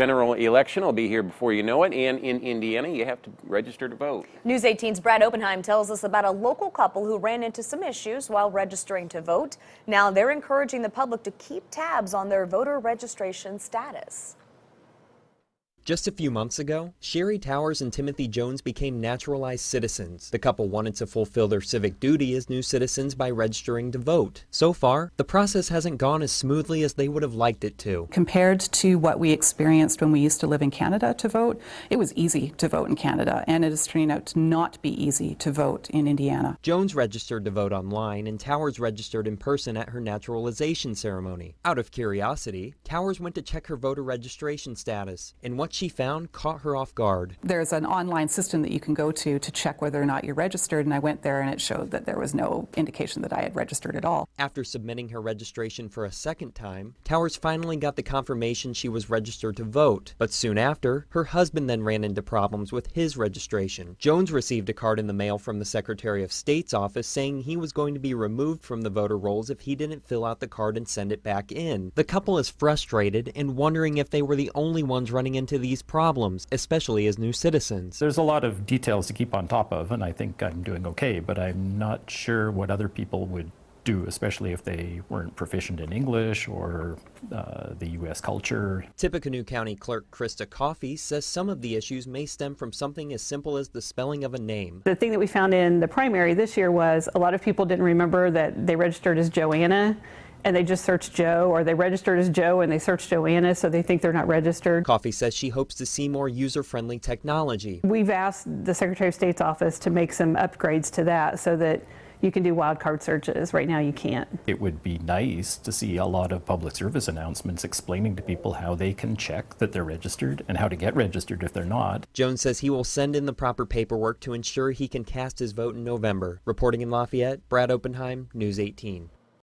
General election will be here before you know it, and in Indiana, you have to register to vote. News 18's Brad Oppenheim tells us about a local couple who ran into some issues while registering to vote. Now they're encouraging the public to keep tabs on their voter registration status. Just a few months ago, Sherry Towers and Timothy Jones became naturalized citizens. The couple wanted to fulfill their civic duty as new citizens by registering to vote. So far, the process hasn't gone as smoothly as they would have liked it to. Compared to what we experienced when we used to live in Canada to vote, it was easy to vote in Canada, and it is turning out to not be easy to vote in Indiana. Jones registered to vote online, and Towers registered in person at her naturalization ceremony. Out of curiosity, Towers went to check her voter registration status, and what she found caught her off guard. There's an online system that you can go to check whether or not you're registered, and I went there and it showed that there was no indication that I had registered at all. After submitting her registration for a second time, Towers finally got the confirmation she was registered to vote. But soon after, her husband then ran into problems with his registration. Jones received a card in the mail from the Secretary of State's office saying he was going to be removed from the voter rolls if he didn't fill out the card and send it back in. The couple is frustrated and wondering if they were the only ones running into these problems, especially as new citizens. There's a lot of details to keep on top of, and I think I'm doing okay, but I'm not sure what other people would do, especially if they weren't proficient in English or the U.S. culture. Tippecanoe County Clerk CHRISTA COFFEY says some of the issues may stem from something as simple as the spelling of a name. The thing that we found in the primary this year was a lot of people didn't remember that they registered as Joanna, and they just searched Joe, or they registered as Joe and they searched Joanna, so they think they're not registered. Coffey says she hopes to see more user-friendly technology. We've asked the Secretary of State's office to make some upgrades to that so that you can do wildcard searches. Right now you can't. It would be nice to see a lot of public service announcements explaining to people how they can check that they're registered and how to get registered if they're not. Jones says he will send in the proper paperwork to ensure he can cast his vote in November. Reporting in Lafayette, Brad Oppenheim, News 18.